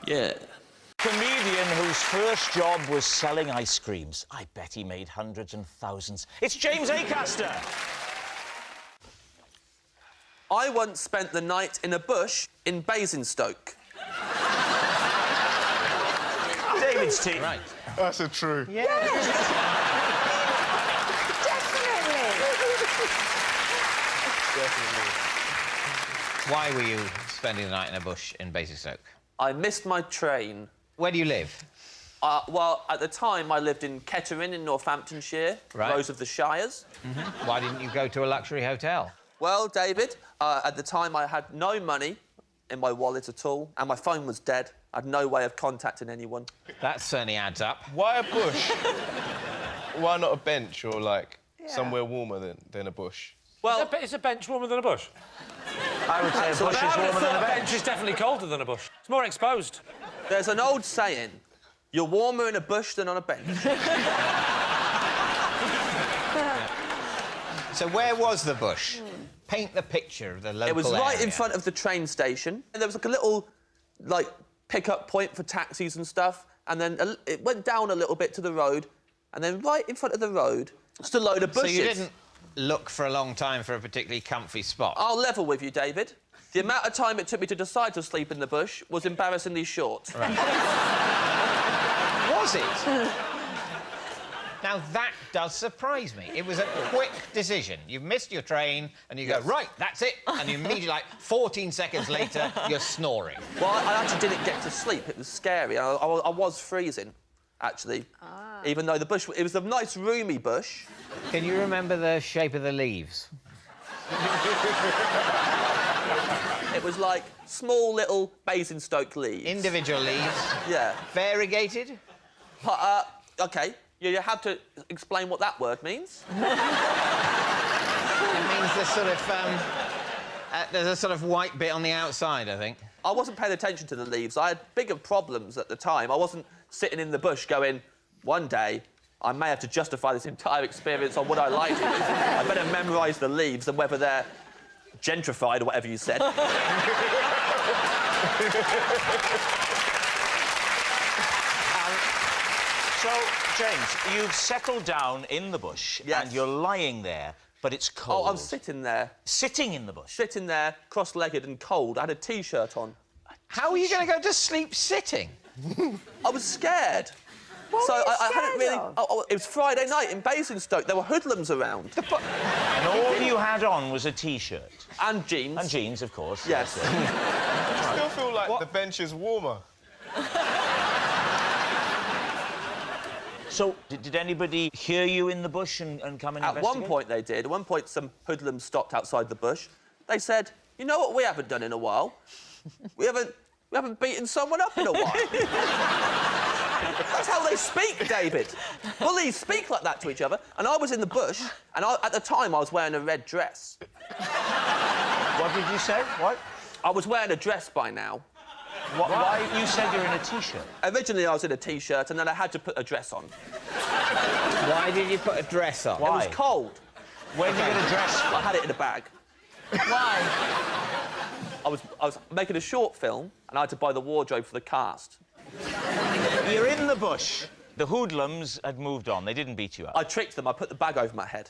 Yeah. Comedian whose first job was selling ice creams. I bet he made hundreds and thousands. It's James Acaster. I once spent the night in a bush in Basingstoke. David's team. Right. That's a true. Yeah. Definitely. Why were you spending the night in a bush in Basingstoke? I missed my train. Where do you live? Well, at the time, I lived in Kettering in Northamptonshire, Right. Rose of the Shires. Why didn't you go to a luxury hotel? Well, David, at the time, I had no money in my wallet at all, and my phone was dead. I had no way of contacting anyone. That certainly adds up. Why a bush? Why not a bench or, like, somewhere warmer than a bush? Well, Is a bench warmer than a bush? I would say a bush is warmer than a bench. bench is definitely colder than a bush. It's more exposed. there's an old saying, you're warmer in a bush than on a bench. So where was the bush? Paint the picture of the local It was right in area. front of the train station. And there was, like, a little, like, pick-up point for taxis and stuff, and then it went down a little bit to the road, and then right in front of the road, just a load of bushes. So you didn't look for a long time for a particularly comfy spot? I'll level with you, David. The amount of time it took me to decide to sleep in the bush was embarrassingly short. Right. Was it? Now, that does surprise me. It was a quick decision. You've missed your train, and you go, right, that's it, and you immediately, like, 14 seconds later, you're snoring. Well, I actually didn't get to sleep. It was scary. I was freezing, actually. Even though the bush... It was a nice, roomy bush. Can you remember the shape of the leaves? It was like small, little Basingstoke leaves. Individual leaves? Yeah. Variegated? OK. You have to explain what that word means. It means there's a sort of white bit on the outside, I think. I wasn't paying attention to the leaves. I had bigger problems at the time. I wasn't sitting in the bush going, one day, I may have to justify this entire experience on what I liked. I better memorise the leaves and whether they're gentrified or whatever you said. So, James, you've settled down in the bush and you're lying there, but it's cold. Oh, I'm sitting there. Sitting in the bush? Sitting there, cross-legged and cold. I had a T-shirt on. How are you going to go to sleep sitting? I was scared. What were you scared of? It was Friday night in Basingstoke. There were hoodlums around. And all you had on was a T-shirt? And jeans. And jeans, of course. Yes. I still feel like the bench is warmer. So, did anybody hear you in the bush and come and At investigate? one point, they did. At one point, some hoodlums stopped outside the bush. They said, you know what we haven't done in a while? we haven't beaten someone up in a while. That's how they speak, David. Bullies speak like that to each other. And I was in the bush, and at the time, I was wearing a red dress. What did you say? What? I was wearing a dress by now. Why? You said you're in a T-shirt. Originally, I was in a T-shirt, and then I had to put a dress on. Why did you put a dress on? It was cold. Where did you get a dress from? I had it in a bag. Why? I was making a short film, and I had to buy the wardrobe for the cast. You're in the bush. The hoodlums had moved on. They didn't beat you up. I tricked them. I put the bag over my head.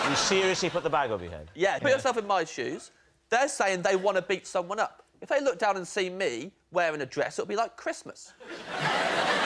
You seriously put the bag over your head? Yeah, put yourself in my shoes. They're saying they want to beat someone up. If they look down and see me wearing a dress, it'll be like Christmas.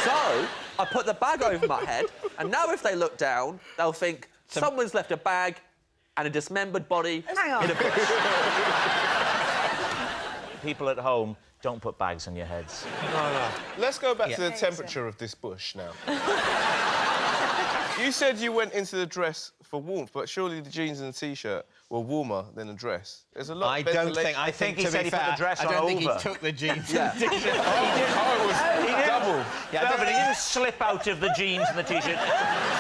So, I put the bag over my head, and now if they look down, they'll think someone's left a bag and a dismembered body in a bush. People at home, don't put bags on your heads. No. Let's go back to the temperature of this bush now. You said you went into the dress for warmth, but surely the jeans and the T-shirt were warmer than a dress. There's a lot of ventilation. I think he said he put the dress on I don't think over. he took the jeans Yeah. and T-shirt. Oh, it was double. Yeah, no, but he didn't slip out of the jeans and the T-shirt,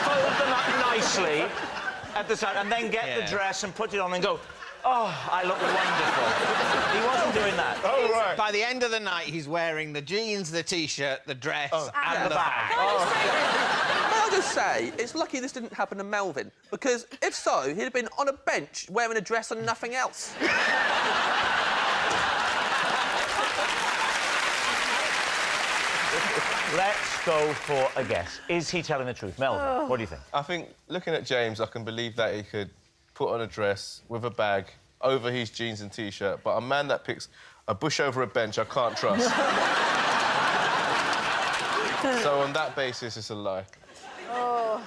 fold them up nicely at the side, and then get the dress and put it on and go, oh, I look wonderful. He wasn't doing that. Oh, right. By the end of the night, he's wearing the jeans, the T-shirt, the dress, and the bag. May I just say, it's lucky this didn't happen to Melvin, because if so, he'd have been on a bench wearing a dress and nothing else. Let's go for a guess. Is he telling the truth? Melvin, what do you think? I think, looking at James, I can believe that he could put on a dress with a bag over his jeans and T-shirt, but a man that picks a bush over a bench, I can't trust. So on that basis, it's a lie. Oh.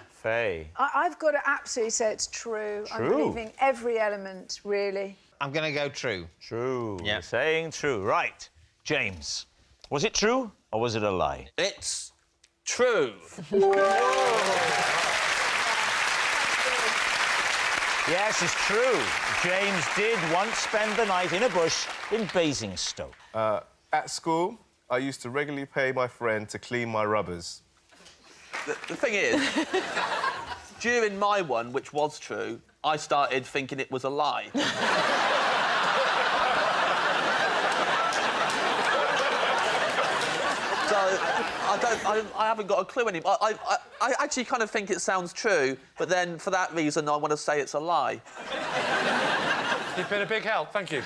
Faye. I've got to absolutely say it's true. I'm believing every element, really. I'm going to go true. True. Yeah. You're saying true. Right. James, was it true or was it a lie? It's true. Yes, it's true. James did once spend the night in a bush in Basingstoke. At school, I used to regularly pay my friend to clean my rubbers. The thing is, during my one, which was true, I started thinking it was a lie. So I haven't got a clue anymore. I actually kind of think it sounds true, but then for that reason, I want to say it's a lie. You've been a big help, thank you.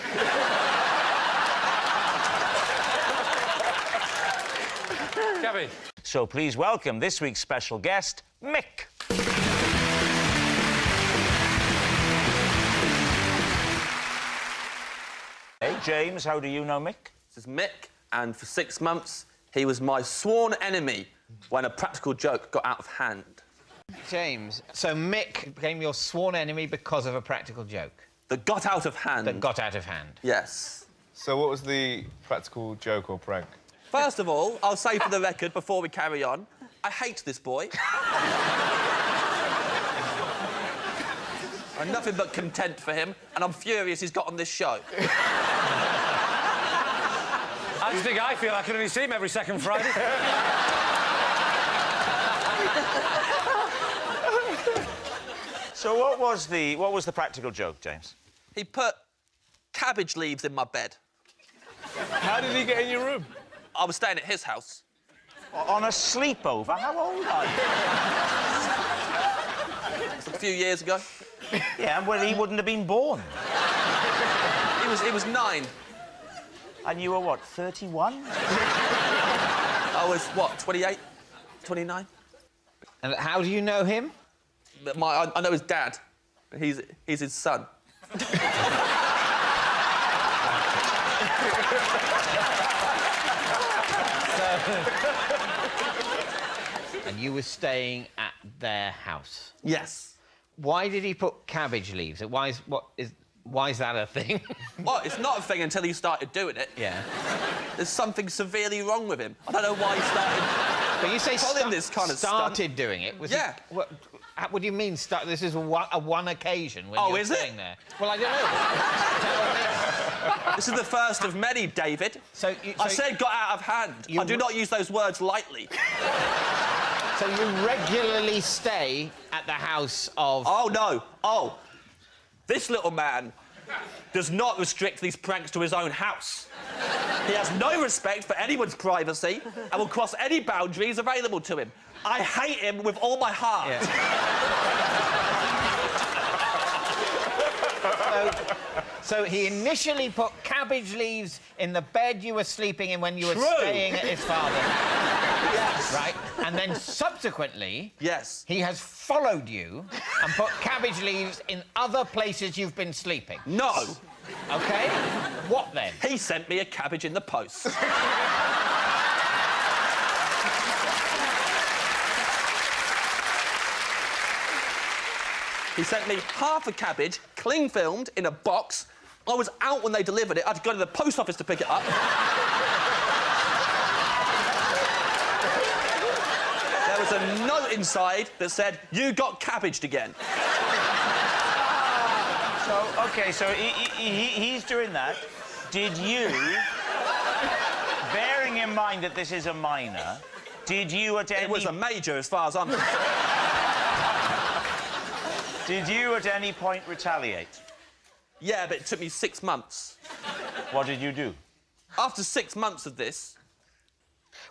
Gabby. So please welcome this week's special guest, Mick. Hey, James, how do you know Mick? This is Mick, and for 6 months, he was my sworn enemy when a practical joke got out of hand. James, so Mick became your sworn enemy because of a practical joke? That got out of hand. That got out of hand. Yes. So what was the practical joke or prank? First of all, I'll say for the record, before we carry on, I hate this boy. I'm nothing but content for him, and I'm furious he's got on this show. I just think I feel I can only see him every second Friday. So what was the practical joke, James? He put cabbage leaves in my bed. How did he get in your room? I was staying at his house. On a sleepover? How old are you? A few years ago. Yeah, well, he wouldn't have been born. He was 9. And you were, what, 31? I was, what, 28? 29? And how do you know him? But I know his dad. He's his son. And you were staying at their house. Yes. Why did he put cabbage leaves? Why is that a thing? Well, it's not a thing until he started doing it. Yeah. There's something severely wrong with him. I don't know why he started. But you say Following this kind of started stunt. doing it. Was Yeah. What do you mean? This is a one occasion when you're is it? staying there. Well, I don't know. Tell me. This is the first of many, David. I said got out of hand. I do not use those words lightly. So you regularly stay at the house of... Oh, no. Oh. This little man does not restrict these pranks to his own house. He has no respect for anyone's privacy and will cross any boundaries available to him. I hate him with all my heart. Yeah. So he initially put cabbage leaves in the bed you were sleeping in when you were staying at his father's house. Yes. Right? And then subsequently... Yes. He has followed you and put cabbage leaves in other places you've been sleeping. No. OK? What then? He sent me a cabbage in the post. He sent me half a cabbage, cling filmed, in a box. I was out when they delivered it. I had to go to the post office to pick it up. There was a note inside that said, "You got cabbaged again." So, OK, so he's doing that. Did you, bearing in mind that this is a minor, did you at any... It was a major, as far as I'm concerned. Did you at any point retaliate? Yeah, but it took me 6 months. What did you do? After 6 months of this...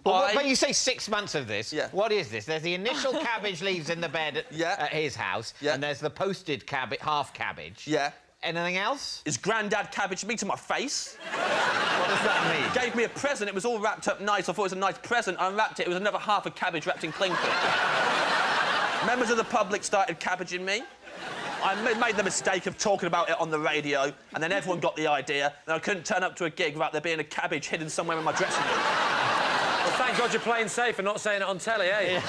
But you say 6 months of this. Yeah. What is this? There's the initial cabbage leaves in the bed at his house, Yeah. and there's the posted cabbage, half cabbage. Yeah. Anything else? His granddad cabbaged me to my face. What does that mean? Gave me a present. It was all wrapped up nice. I thought it was a nice present. I unwrapped it. It was another half a cabbage wrapped in cling film. Members of the public started cabbaging me. I made the mistake of talking about it on the radio, and then everyone got the idea, and I couldn't turn up to a gig without there being a cabbage hidden somewhere in my dressing room. Well, thank God you're playing safe and not saying it on telly, eh? Yeah.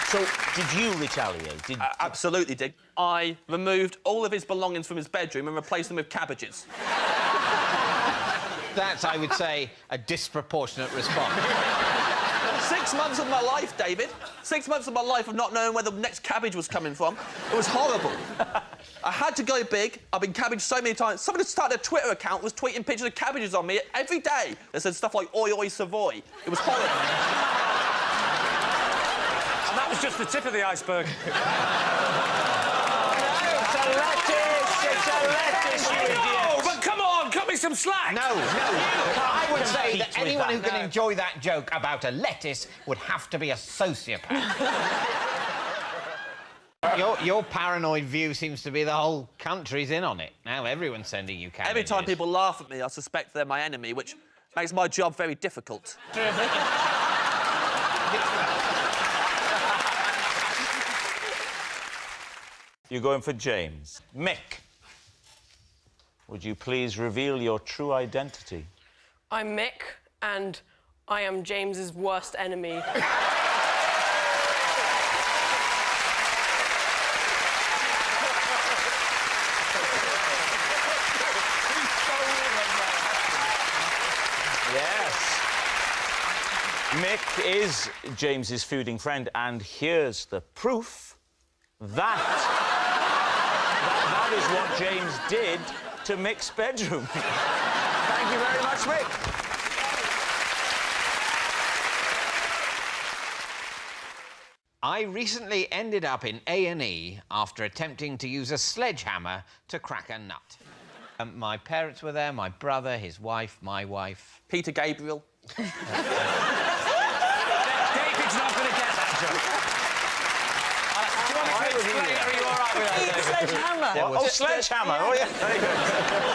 So, did you retaliate? Absolutely did. I removed all of his belongings from his bedroom and replaced them with cabbages. That's, I would say, a disproportionate response. 6 months of my life, David. 6 months of my life of not knowing where the next cabbage was coming from. It was horrible. I had to go big. I've been cabbaged so many times. Somebody started a Twitter account, was tweeting pictures of cabbages on me every day. They said stuff like, oi, oi, Savoy. It was horrible. And that was just the tip of the iceberg. It's a lettuce, you idiot! Oh, but come on, cut me some slack! No. I would say that compete with anyone that. who can enjoy that joke about a lettuce would have to be a sociopath. Your paranoid view seems to be the whole country's in on it. Now everyone's sending you cabbages. Every time people laugh at me, I suspect they're my enemy, which makes my job very difficult. You're going for James. Mick, would you please reveal your true identity? I'm Mick, and I am James's worst enemy. Yes. Mick is James's feuding friend, and here's the proof that is what James did to Mick's bedroom. Thank you very much, Mick. I recently ended up in A&E after attempting to use a sledgehammer to crack a nut. My parents were there, my brother, his wife, my wife. Peter Gabriel. David's not going to get that joke. Do you want me to explain it? Are you all right with that, David? Sledgehammer. Oh, sledgehammer. Oh, yeah. Very good.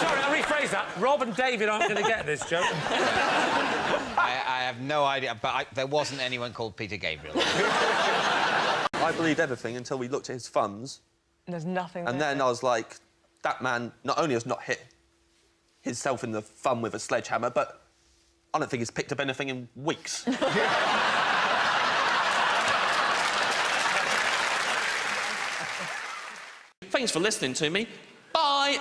Sorry, I'll rephrase that. Rob and David aren't going to get this joke. I have no idea, but there wasn't anyone called Peter Gabriel. I believed everything until we looked at his thumbs. There's nothing And there. then I was like, that man not only has not hit himself in the thumb with a sledgehammer, but I don't think he's picked up anything in weeks. Thanks for listening to me. Bye.